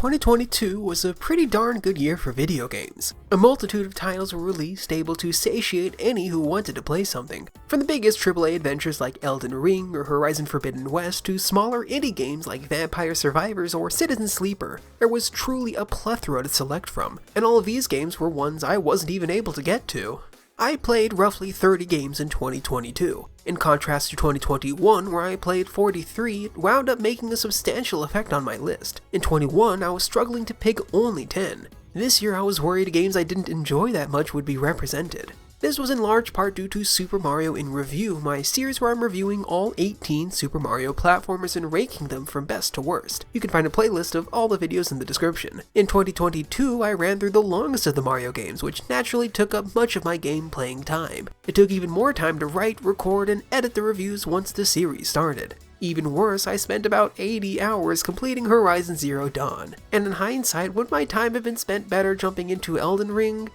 2022 was a pretty darn good year for video games. A multitude of titles were released able to satiate any who wanted to play something. From the biggest AAA adventures like Elden Ring or Horizon Forbidden West to smaller indie games like Vampire Survivors or Citizen Sleeper, there was truly a plethora to select from, and all of these games were ones I wasn't even able to get to. I played roughly 30 games in 2022. In contrast to 2021, where I played 43, it wound up making a substantial effect on my list. In 21, I was struggling to pick only 10. This year I was worried games I didn't enjoy that much would be represented. This was in large part due to Super Mario in Review, my series where I'm reviewing all 18 Super Mario platformers and ranking them from best to worst. You can find a playlist of all the videos in the description. In 2022, I ran through the longest of the Mario games, which naturally took up much of my game playing time. It took even more time to write, record, and edit the reviews once the series started. Even worse, I spent about 80 hours completing Horizon Zero Dawn. And in hindsight, would my time have been spent better jumping into Elden Ring?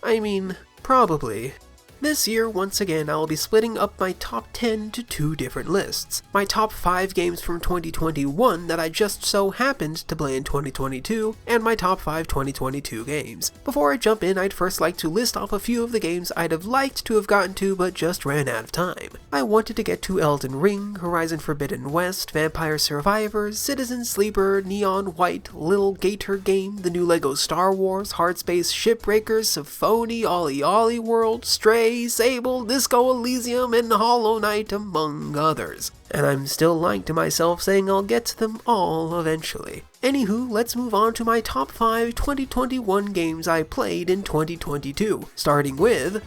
I mean, probably. This year, once again, I'll be splitting up my top 10 to two different lists. My top 5 games from 2021 that I just so happened to play in 2022, and my top 5 2022 games. Before I jump in, I'd first like to list off a few of the games I'd have liked to have gotten to but just ran out of time. I wanted to get to Elden Ring, Horizon Forbidden West, Vampire Survivors, Citizen Sleeper, Neon White, Lil Gator Game, the new LEGO Star Wars, Hard Space Shipbreakers, Symphony, Ollie Ollie World, Stray, Sable, Disco Elysium, and Hollow Knight, among others. And I'm still lying to myself saying I'll get to them all eventually. Anywho, let's move on to my top 5 2021 games I played in 2022, starting with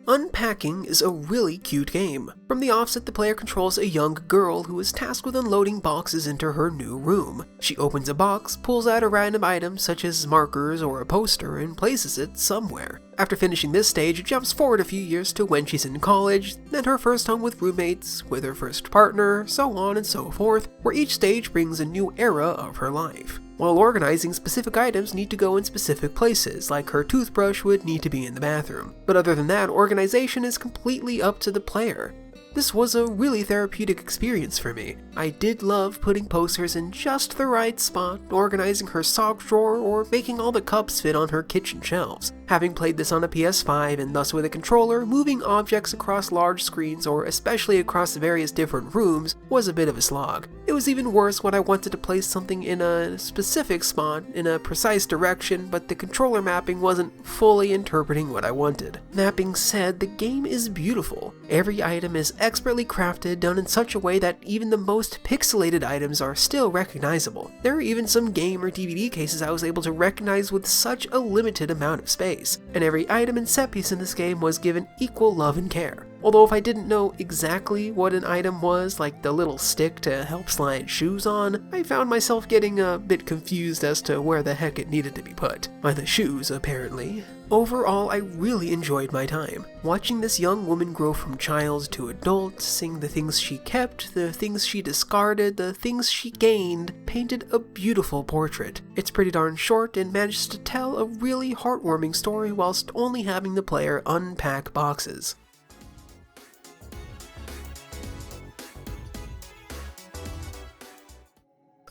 Unpacking is a really cute game. From the offset, the player controls a young girl who is tasked with unloading boxes into her new room. She opens a box, pulls out a random item such as markers or a poster, and places it somewhere. After finishing this stage, it jumps forward a few years to when she's in college, then her first home with roommates, with her first partner, so on and so forth, where each stage brings a new era of her life. While organizing, specific items need to go in specific places, like her toothbrush would need to be in the bathroom. But other than that, organization is completely up to the player. This was a really therapeutic experience for me. I did love putting posters in just the right spot, organizing her sock drawer, or making all the cups fit on her kitchen shelves. Having played this on a PS5 and thus with a controller, moving objects across large screens or especially across various different rooms was a bit of a slog. It was even worse when I wanted to place something in a specific spot in a precise direction, but the controller mapping wasn't fully interpreting what I wanted. That being said, the game is beautiful. Every item is expertly crafted, done in such a way that even the most pixelated items are still recognizable. There are even some game or DVD cases I was able to recognize with such a limited amount of space, and every item and set piece in this game was given equal love and care. Although if I didn't know exactly what an item was, like the little stick to help slide shoes on, I found myself getting a bit confused as to where the heck it needed to be put. By the shoes, apparently. Overall, I really enjoyed my time. Watching this young woman grow from child to adult, seeing the things she kept, the things she discarded, the things she gained, painted a beautiful portrait. It's pretty darn short and managed to tell a really heartwarming story whilst only having the player unpack boxes.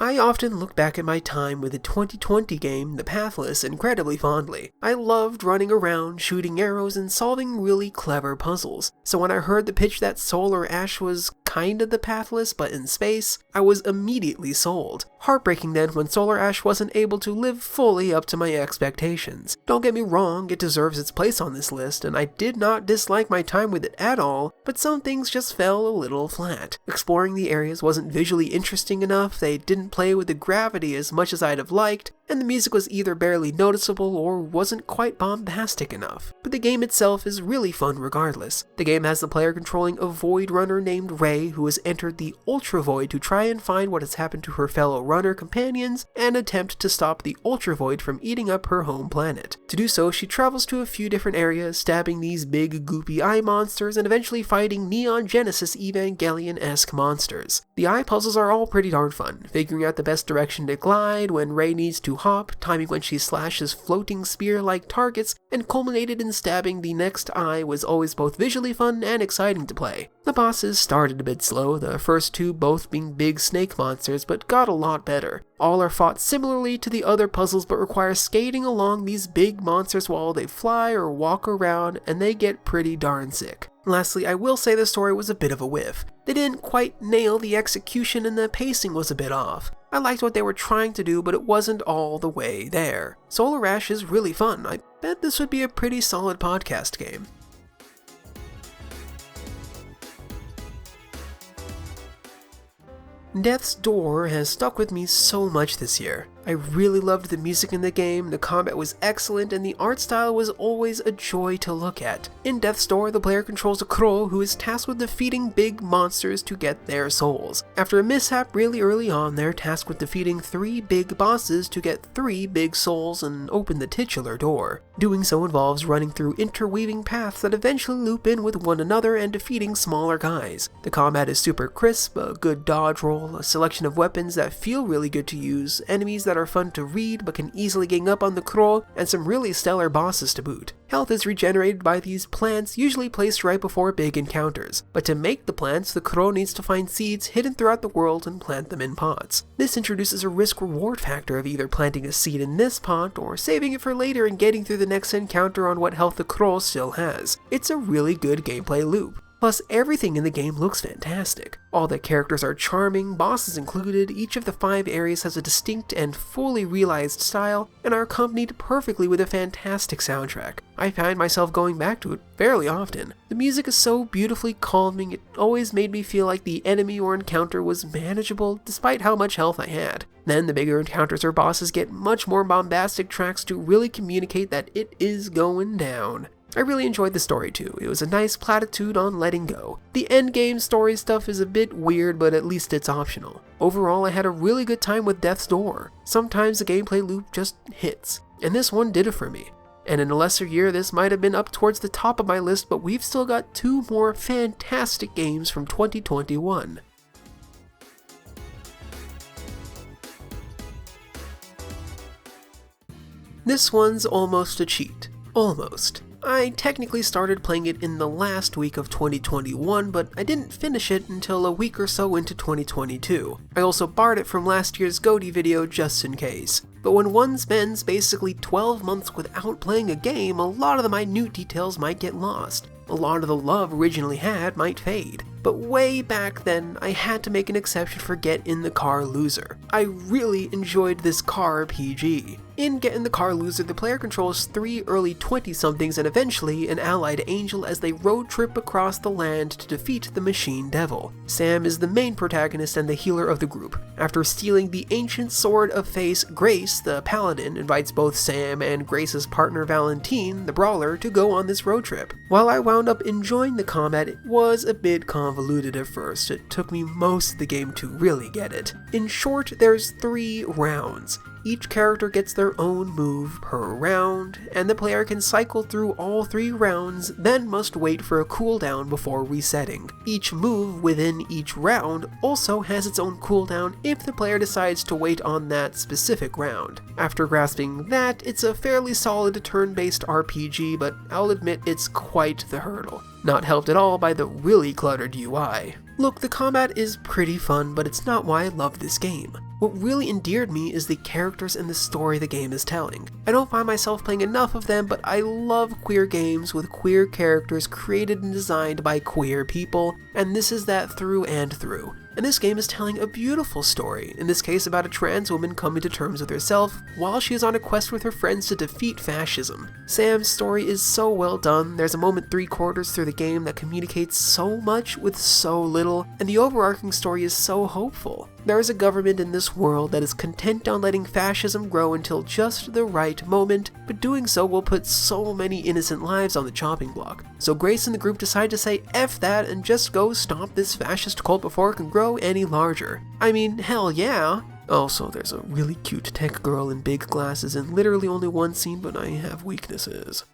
I often look back at my time with the 2020 game, The Pathless, incredibly fondly. I loved running around, shooting arrows, and solving really clever puzzles. So when I heard the pitch that Solar Ash was kinda The Pathless, but in space, I was immediately sold. Heartbreaking then when Solar Ash wasn't able to live fully up to my expectations. Don't get me wrong, it deserves its place on this list, and I did not dislike my time with it at all, but some things just fell a little flat. Exploring the areas wasn't visually interesting enough, they didn't play with the gravity as much as I'd have liked, and the music was either barely noticeable or wasn't quite bombastic enough. But the game itself is really fun regardless. The game has the player controlling a void runner named Ray who has entered the Ultra Void to try and find what has happened to her fellow runner companions and attempt to stop the Ultra Void from eating up her home planet. To do so, she travels to a few different areas, stabbing these big goopy eye monsters and eventually fighting Neon Genesis Evangelion-esque monsters. The eye puzzles are all pretty darn fun, figuring out the best direction to glide, when Ray needs to hop, timing when she slashes floating spear-like targets, and culminated in stabbing the next eye was always both visually fun and exciting to play. The bosses started a bit bit slow, the first two both being big snake monsters, but got a lot better. All are fought similarly to the other puzzles but require skating along these big monsters while they fly or walk around, and they get pretty darn sick. Lastly, I will say the story was a bit of a whiff. They didn't quite nail the execution and the pacing was a bit off. I liked what they were trying to do, but it wasn't all the way there. Solar Ash is really fun. I bet this would be a pretty solid podcast game. Death's Door has stuck with me so much this year. I really loved the music in the game, the combat was excellent, and the art style was always a joy to look at. In Death's Door, the player controls a crow who is tasked with defeating big monsters to get their souls. After a mishap really early on, they're tasked with defeating 3 big bosses to get 3 big souls and open the titular door. Doing so involves running through interweaving paths that eventually loop in with one another and defeating smaller guys. The combat is super crisp, a good dodge roll, a selection of weapons that feel really good to use, enemies that are fun to read but can easily gang up on the crow, and some really stellar bosses to boot. Health is regenerated by these plants, usually placed right before big encounters, but to make the plants, the crow needs to find seeds hidden throughout the world and plant them in pots. This introduces a risk-reward factor of either planting a seed in this pot or saving it for later and getting through the next encounter on what health the crow still has. It's a really good gameplay loop. Plus, everything in the game looks fantastic. All the characters are charming, bosses included, each of the 5 areas has a distinct and fully realized style, and are accompanied perfectly with a fantastic soundtrack. I find myself going back to it fairly often. The music is so beautifully calming, it always made me feel like the enemy or encounter was manageable despite how much health I had. Then the bigger encounters or bosses get much more bombastic tracks to really communicate that it is going down. I really enjoyed the story too. It was a nice platitude on letting go. The endgame story stuff is a bit weird, but at least it's optional. Overall, I had a really good time with Death's Door. Sometimes the gameplay loop just hits, and this one did it for me. And in a lesser year, this might have been up towards the top of my list, but we've still got 2 more fantastic games from 2021. This one's almost a cheat. Almost. I technically started playing it in the last week of 2021, but I didn't finish it until a week or so into 2022. I also borrowed it from last year's GOTY video just in case. But when one spends basically 12 months without playing a game, a lot of the minute details might get lost. A lot of the love originally had might fade. But way back then, I had to make an exception for Get in the Car Loser. I really enjoyed this car PG. In Get in the Car Loser, the player controls 3 early 20-somethings and eventually an allied angel as they road trip across the land to defeat the Machine Devil. Sam is the main protagonist and the healer of the group. After stealing the ancient sword of Face, Grace, the paladin, invites both Sam and Grace's partner Valentine, the brawler, to go on this road trip. While I wound up enjoying the combat, it was a bit convoluted at first. It took me most of the game to really get it. In short, there's 3 rounds. Each character gets their own move per round, and the player can cycle through all 3 rounds, then must wait for a cooldown before resetting. Each move within each round also has its own cooldown if the player decides to wait on that specific round. After grasping that, it's a fairly solid turn-based RPG, but I'll admit it's quite the hurdle. Not helped at all by the really cluttered UI. Look, the combat is pretty fun, but it's not why I love this game. What really endeared me is the characters and the story the game is telling. I don't find myself playing enough of them, but I love queer games with queer characters created and designed by queer people, and this is that through and through. And this game is telling a beautiful story, in this case about a trans woman coming to terms with herself while she is on a quest with her friends to defeat fascism. Sam's story is so well done, there's a moment 3/4 through the game that communicates so much with so little, and the overarching story is so hopeful. There is a government in this world that is content on letting fascism grow until just the right moment, but doing so will put so many innocent lives on the chopping block. So Grace and the group decide to say F that and just go stop this fascist cult before it can grow any larger. I mean, hell yeah! Also, there's a really cute tech girl in big glasses in literally only one scene, but I have weaknesses.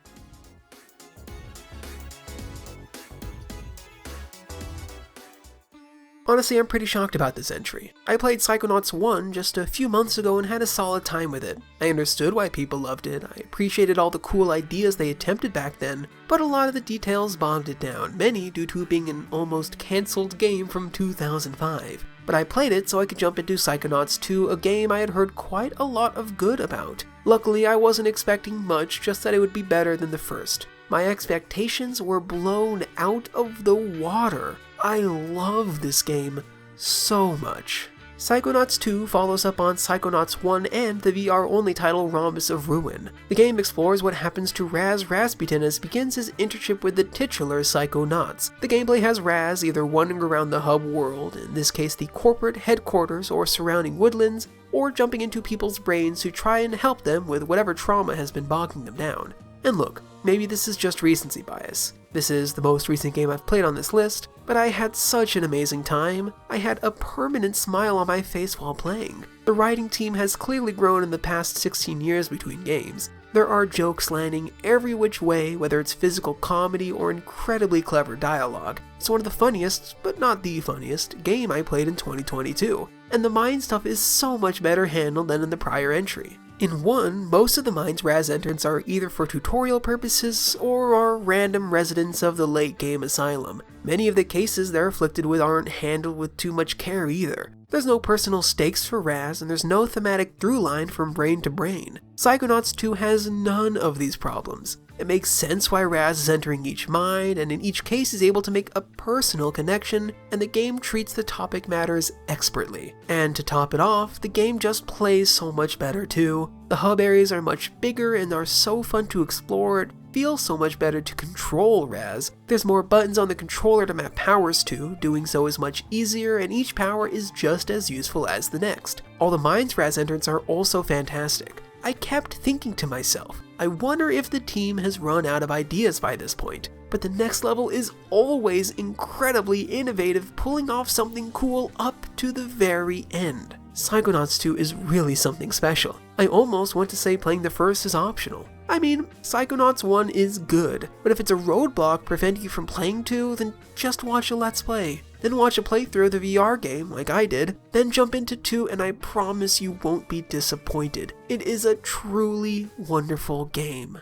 Honestly, I'm pretty shocked about this entry. I played Psychonauts 1 just a few months ago and had a solid time with it. I understood why people loved it, I appreciated all the cool ideas they attempted back then, but a lot of the details bogged it down, many due to it being an almost cancelled game from 2005. But I played it so I could jump into Psychonauts 2, a game I had heard quite a lot of good about. Luckily, I wasn't expecting much, just that it would be better than the first. My expectations were blown out of the water. I love this game so much. Psychonauts 2 follows up on Psychonauts 1 and the VR-only title Rhombus of Ruin. The game explores what happens to Raz Rasputin as he begins his internship with the titular Psychonauts. The gameplay has Raz either wandering around the hub world, in this case the corporate headquarters or surrounding woodlands, or jumping into people's brains to try and help them with whatever trauma has been bogging them down. And look, maybe this is just recency bias. This is the most recent game I've played on this list, but I had such an amazing time. I had a permanent smile on my face while playing. The writing team has clearly grown in the past 16 years between games. There are jokes landing every which way, whether it's physical comedy or incredibly clever dialogue. It's one of the funniest, but not the funniest, game I played in 2022, and the mine stuff is so much better handled than in the prior entry. In 1, most of the mine's Raz entrants are either for tutorial purposes or are random residents of the late game asylum. Many of the cases they're afflicted with aren't handled with too much care either. There's no personal stakes for Raz, and there's no thematic through line from brain to brain. Psychonauts 2 has none of these problems. It makes sense why Raz is entering each mine, and in each case is able to make a personal connection, and the game treats the topic matters expertly. And to top it off, the game just plays so much better too. The hub areas are much bigger and are so fun to explore, it feels so much better to control Raz. There's more buttons on the controller to map powers to, doing so is much easier, and each power is just as useful as the next. All the mines Raz entrants are also fantastic. I kept thinking to myself, I wonder if the team has run out of ideas by this point, but the next level is always incredibly innovative, pulling off something cool up to the very end. Psychonauts 2 is really something special. I almost want to say playing the first is optional. I mean, Psychonauts 1 is good, but if it's a roadblock preventing you from playing 2, then just watch a Let's Play. Then watch a playthrough of the VR game, like I did, then jump into 2 and I promise you won't be disappointed. It is a truly wonderful game.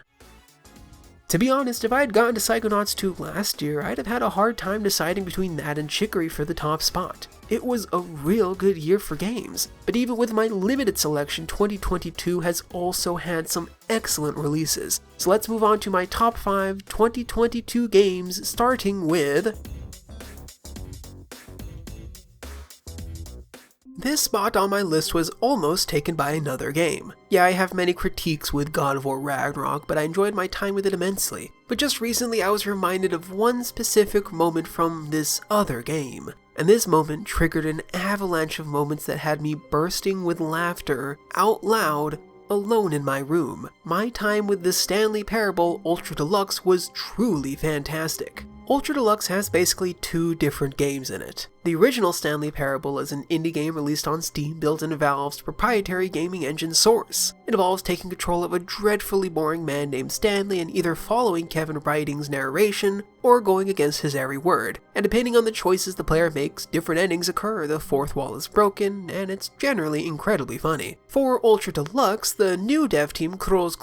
To be honest, if I had gotten to Psychonauts 2 last year, I'd have had a hard time deciding between that and Chicory for the top spot. It was a real good year for games, but even with my limited selection, 2022 has also had some excellent releases. So let's move on to my top 5 2022 games, starting with... This spot on my list was almost taken by another game. Yeah, I have many critiques with God of War Ragnarok, but I enjoyed my time with it immensely. But just recently I was reminded of one specific moment from this other game. And this moment triggered an avalanche of moments that had me bursting with laughter, out loud, alone in my room. My time with the Stanley Parable Ultra Deluxe was truly fantastic. Ultra Deluxe has basically 2 different games in it. The original Stanley Parable is an indie game released on Steam built in Valve's proprietary gaming engine Source. It involves taking control of a dreadfully boring man named Stanley and either following Kevin Brighting's narration or going against his every word. And depending on the choices the player makes, different endings occur, the fourth wall is broken, and it's generally incredibly funny. For Ultra Deluxe, the new dev team Kroz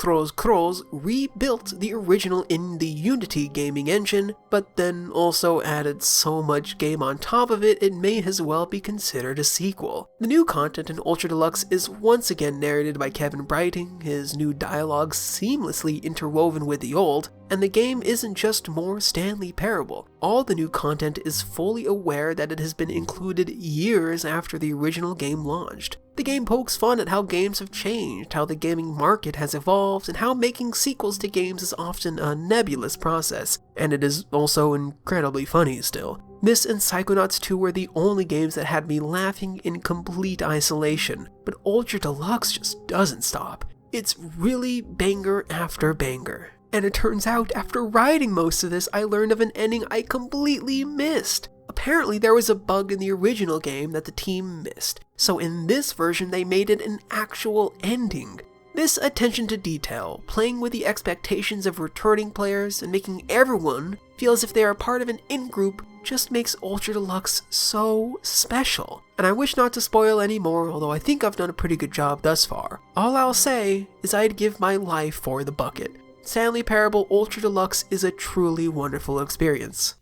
rebuilt the original in the Unity gaming engine, but then also added so much game on top of it, it may as well be considered a sequel. The new content in Ultra Deluxe is once again narrated by Kevin Brighting, his new dialogue seamlessly interwoven with the old, and the game isn't just more Stanley Parable. All the new content is fully aware that it has been included years after the original game launched. The game pokes fun at how games have changed, how the gaming market has evolved, and how making sequels to games is often a nebulous process, and it is also incredibly funny still. This and Psychonauts 2 were the only games that had me laughing in complete isolation, but Ultra Deluxe just doesn't stop. It's really banger after banger. And it turns out, after writing most of this, I learned of an ending I completely missed. Apparently there was a bug in the original game that the team missed, so in this version they made it an actual ending. This attention to detail, playing with the expectations of returning players and making everyone feel as if they are part of an in-group, just makes Ultra Deluxe so special. And I wish not to spoil any more, although I think I've done a pretty good job thus far. All I'll say is I'd give my life for the bucket. Stanley Parable Ultra Deluxe is a truly wonderful experience.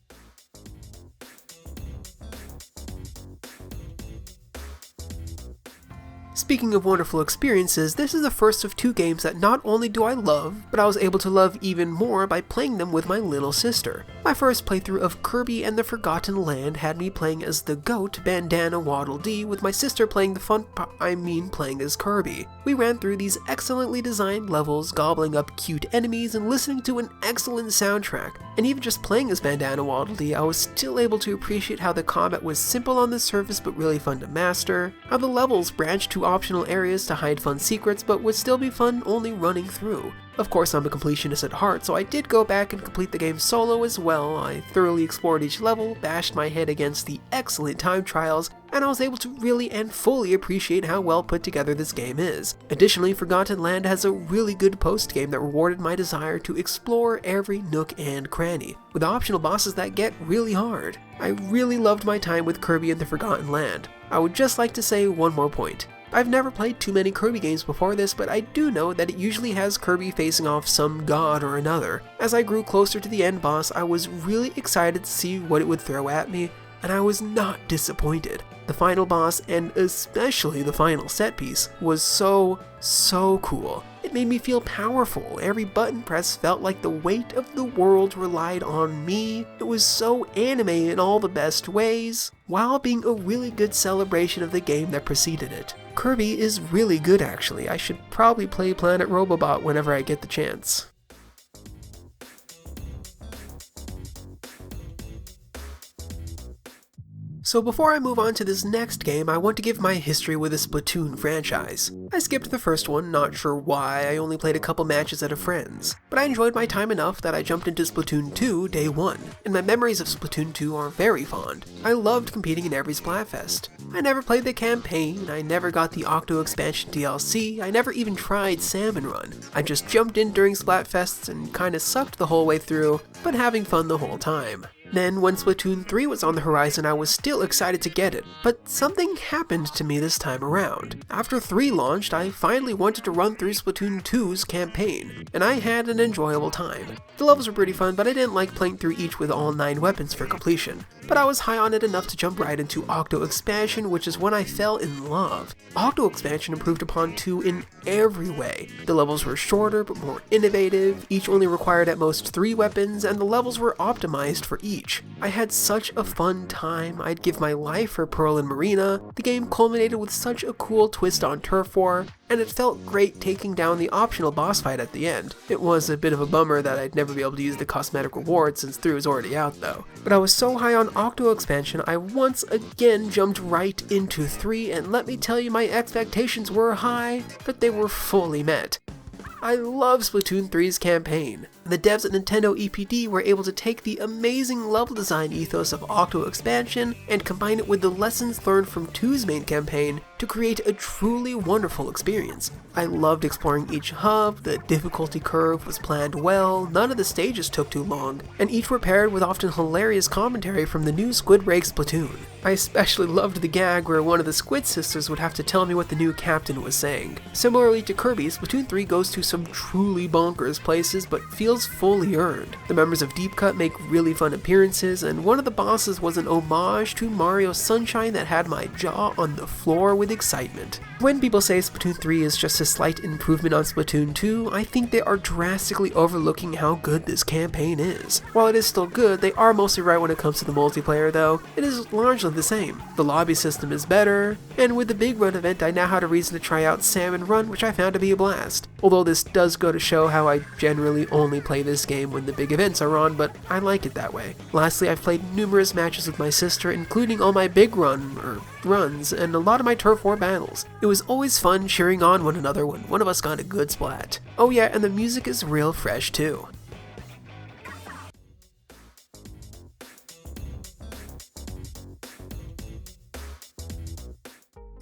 Speaking of wonderful experiences, this is the first of 2 games that not only do I love, but I was able to love even more by playing them with my little sister. My first playthrough of Kirby and the Forgotten Land had me playing as the goat Bandana Waddle Dee, with my sister playing playing as Kirby. We ran through these excellently designed levels, gobbling up cute enemies and listening to an excellent soundtrack. And even just playing as Bandana Waddle Dee, I was still able to appreciate how the combat was simple on the surface but really fun to master, how the levels branched to optional areas to hide fun secrets but would still be fun only running through. Of course, I'm a completionist at heart, so I did go back and complete the game solo as well. I thoroughly explored each level, bashed my head against the excellent time trials, and I was able to really and fully appreciate how well put together this game is. Additionally, Forgotten Land has a really good post-game that rewarded my desire to explore every nook and cranny, with optional bosses that get really hard. I really loved my time with Kirby and the Forgotten Land. I would just like to say one more point. I've never played too many Kirby games before this, but I do know that it usually has Kirby facing off some god or another. As I grew closer to the end boss, I was really excited to see what it would throw at me, and I was not disappointed. The final boss, and especially the final set piece, was so cool. It made me feel powerful. Every button press felt like the weight of the world relied on me. It was so anime in all the best ways, while being a really good celebration of the game that preceded it. Kirby is really good actually. I should probably play Planet Robobot whenever I get the chance. So before I move on to this next game, I want to give my history with the Splatoon franchise. I skipped the first one, not sure why. I only played a couple matches at a friend's, but I enjoyed my time enough that I jumped into Splatoon 2 day one, and my memories of Splatoon 2 are very fond. I loved competing in every Splatfest. I never played the campaign, I never got the Octo expansion DLC, I never even tried Salmon Run. I just jumped in during Splatfests and kinda sucked the whole way through, but having fun the whole time. Then, when Splatoon 3 was on the horizon, I was still excited to get it, but something happened to me this time around. After 3 launched, I finally wanted to run through Splatoon 2's campaign, and I had an enjoyable time. The levels were pretty fun, but I didn't like playing through each with all 9 weapons for completion. But I was high on it enough to jump right into Octo Expansion, which is when I fell in love. Octo Expansion improved upon 2 in every way. The levels were shorter but more innovative, each only required at most 3 weapons, and the levels were optimized for each. I had such a fun time. I'd give my life for Pearl and Marina. The game culminated with such a cool twist on Turf War, and it felt great taking down the optional boss fight at the end. It was a bit of a bummer that I'd never be able to use the cosmetic reward since 3 was already out though. But I was so high on Octo Expansion, I once again jumped right into 3, and let me tell you, my expectations were high, but they were fully met. I love Splatoon 3's campaign. The devs at Nintendo EPD were able to take the amazing level design ethos of Octo Expansion and combine it with the lessons learned from 2's main campaign to create a truly wonderful experience. I loved exploring each hub, the difficulty curve was planned well, none of the stages took too long, and each were paired with often hilarious commentary from the new Squid Break Splatoon. I especially loved the gag where one of the Squid sisters would have to tell me what the new captain was saying. Similarly to Kirby, Splatoon 3 goes to some truly bonkers places but feels fully earned. The members of Deep Cut make really fun appearances, and one of the bosses was an homage to Mario Sunshine that had my jaw on the floor with excitement. When people say Splatoon 3 is just a slight improvement on Splatoon 2, I think they are drastically overlooking how good this campaign is. While it is still good, they are mostly right when it comes to the multiplayer though. It is largely the same. The lobby system is better, and with the Big Run event I now had a reason to try out Salmon Run, which I found to be a blast. Although this does go to show how I generally only play this game when the big events are on, but I like it that way. Lastly, I've played numerous matches with my sister, including all my Big runs, and a lot of my Turf War battles. It was always fun cheering on one another when one of us got a good splat. Oh yeah, and the music is real fresh too.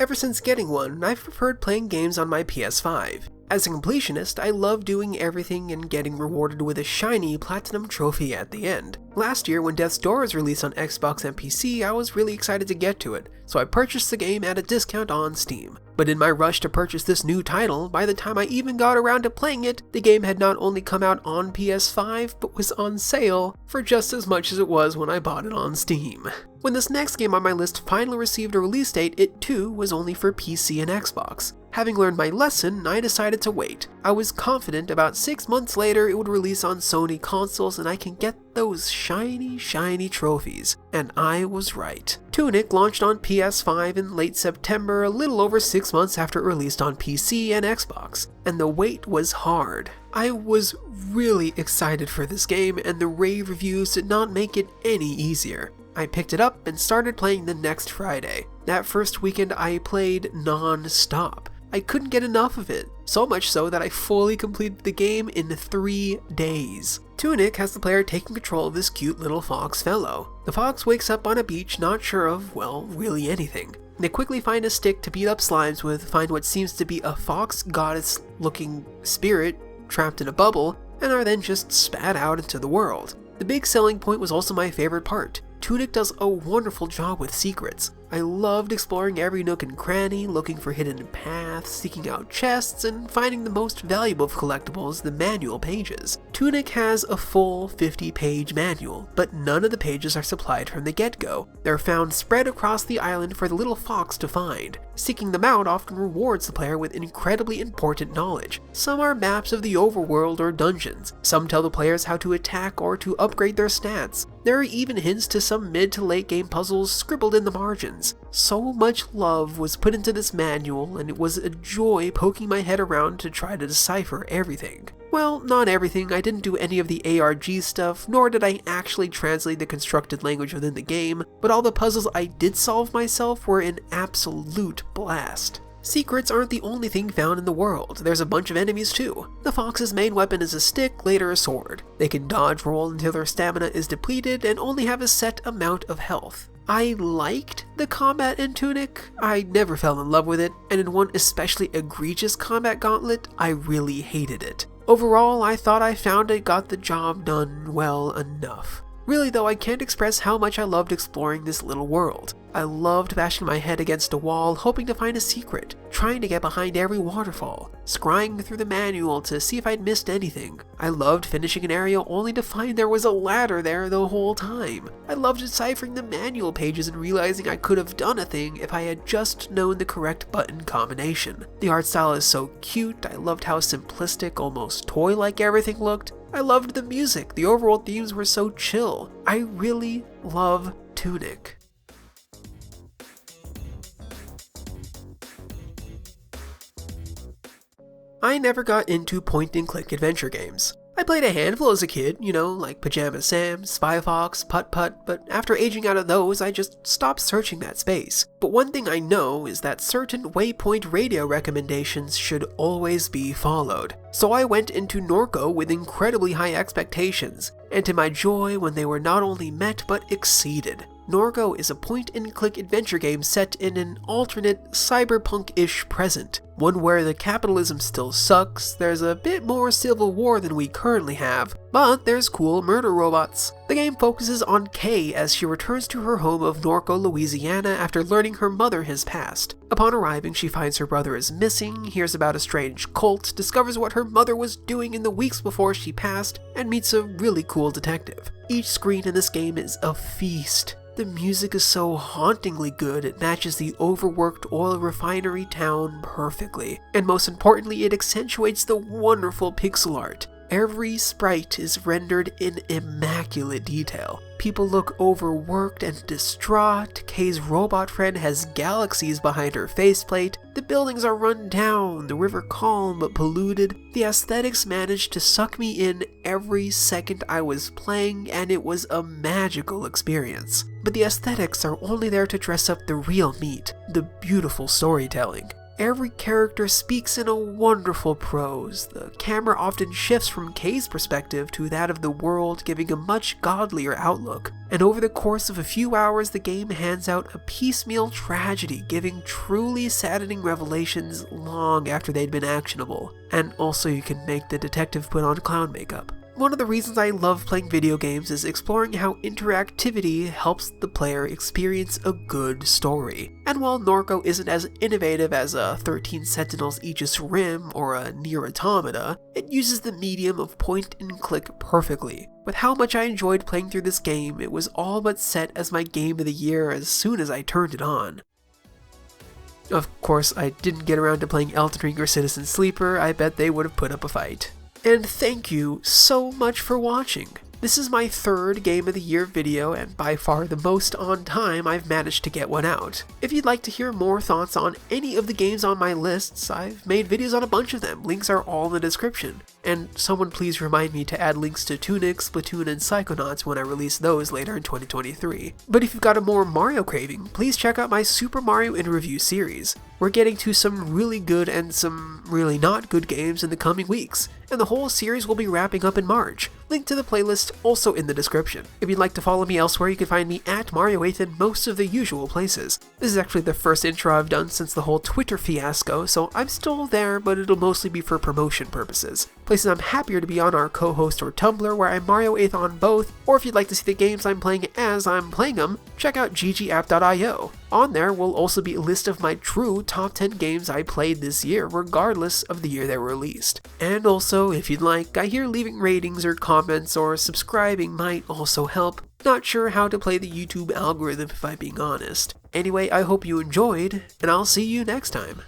Ever since getting one, I've preferred playing games on my PS5. As a completionist, I love doing everything and getting rewarded with a shiny platinum trophy at the end. Last year, when Death's Door was released on Xbox and PC, I was really excited to get to it, so I purchased the game at a discount on Steam. But in my rush to purchase this new title, by the time I even got around to playing it, the game had not only come out on PS5, but was on sale for just as much as it was when I bought it on Steam. When this next game on my list finally received a release date, it too was only for PC and Xbox. Having learned my lesson, I decided to wait. I was confident about 6 months later it would release on Sony consoles and I can get those shiny trophies. And I was right. Tunic launched on PS5 in late September, a little over 6 months after it released on PC and Xbox. And the wait was hard. I was really excited for this game, and the rave reviews did not make it any easier. I picked it up and started playing the next Friday. That first weekend I played non-stop. I couldn't get enough of it, so much so that I fully completed the game in 3 days. Tunic has the player taking control of this cute little fox fellow. The fox wakes up on a beach not sure of, well, really anything. They quickly find a stick to beat up slimes with, find what seems to be a fox goddess-looking spirit trapped in a bubble, and are then just spat out into the world. The big selling point was also my favorite part. Tunic does a wonderful job with secrets. I loved exploring every nook and cranny, looking for hidden paths, seeking out chests, and finding the most valuable of collectibles, the manual pages. Tunic has a full 50-page manual, but none of the pages are supplied from the get-go. They're found spread across the island for the little fox to find. Seeking them out often rewards the player with incredibly important knowledge. Some are maps of the overworld or dungeons. Some tell the players how to attack or to upgrade their stats. There are even hints to some mid to late game puzzles scribbled in the margins. So much love was put into this manual, and it was a joy poking my head around to try to decipher everything. Well, not everything. I didn't do any of the ARG stuff, nor did I actually translate the constructed language within the game, but all the puzzles I did solve myself were an absolute blast. Secrets aren't the only thing found in the world, there's a bunch of enemies too. The fox's main weapon is a stick, later a sword. They can dodge roll until their stamina is depleted and only have a set amount of health. I liked the combat in Tunic. I never fell in love with it, and in one especially egregious combat gauntlet, I really hated it. Overall, I thought I found it got the job done well enough. Really though, I can't express how much I loved exploring this little world. I loved bashing my head against a wall, hoping to find a secret, trying to get behind every waterfall, scrying through the manual to see if I'd missed anything. I loved finishing an area only to find there was a ladder there the whole time. I loved deciphering the manual pages and realizing I could have done a thing if I had just known the correct button combination. The art style is so cute, I loved how simplistic, almost toy-like everything looked. I loved the music, the overall themes were so chill. I really love Tunic. I never got into point-and-click adventure games. I played a handful as a kid, like Pajama Sam, Spy Fox, Putt Putt, but after aging out of those, I just stopped searching that space. But one thing I know is that certain Waypoint radio recommendations should always be followed. So I went into Norco with incredibly high expectations, and to my joy when they were not only met but exceeded. Norco is a point-and-click adventure game set in an alternate cyberpunk-ish present, one where the capitalism still sucks, there's a bit more civil war than we currently have, but there's cool murder robots. The game focuses on Kay as she returns to her home of Norco, Louisiana after learning her mother has passed. Upon arriving, she finds her brother is missing, hears about a strange cult, discovers what her mother was doing in the weeks before she passed, and meets a really cool detective. Each screen in this game is a feast. The music is so hauntingly good, it matches the overworked oil refinery town perfectly. And most importantly, it accentuates the wonderful pixel art. Every sprite is rendered in immaculate detail. People look overworked and distraught, Kay's robot friend has galaxies behind her faceplate, the buildings are run down, the river calm but polluted. The aesthetics managed to suck me in every second I was playing, and it was a magical experience. But the aesthetics are only there to dress up the real meat, the beautiful storytelling. Every character speaks in a wonderful prose. The camera often shifts from Kay's perspective to that of the world, giving a much godlier outlook. And over the course of a few hours, the game hands out a piecemeal tragedy, giving truly saddening revelations long after they'd been actionable. And also you can make the detective put on clown makeup. One of the reasons I love playing video games is exploring how interactivity helps the player experience a good story. And while Norco isn't as innovative as a 13 Sentinels Aegis Rim or a Nier Automata, it uses the medium of point and click perfectly. With how much I enjoyed playing through this game, it was all but set as my game of the year as soon as I turned it on. Of course, I didn't get around to playing Elden Ring or Citizen Sleeper. I bet they would have put up a fight. And thank you so much for watching. This is my third Game of the Year video, and by far the most on time I've managed to get one out. If you'd like to hear more thoughts on any of the games on my lists, I've made videos on a bunch of them. Links are all in the description. And someone please remind me to add links to Tunic, Splatoon, and Psychonauts when I release those later in 2023. But if you've got a more Mario craving, please check out my Super Mario in Review series. We're getting to some really good and some really not good games in the coming weeks, and the whole series will be wrapping up in March. Link to the playlist also in the description. If you'd like to follow me elsewhere, you can find me at Mario8 in most of the usual places. This is actually the first intro I've done since the whole Twitter fiasco, so I'm still there, but it'll mostly be for promotion purposes. Places I'm happier to be on are Co-Host or Tumblr, where I'm Mario8 on both, or if you'd like to see the games I'm playing as I'm playing them, check out ggapp.io. On there will also be a list of my true top 10 games I played this year, regardless of the year they were released. And also, if you'd like, I hear leaving ratings or comments or subscribing might also help. Not sure how to play the YouTube algorithm if I'm being honest. Anyway, I hope you enjoyed, and I'll see you next time.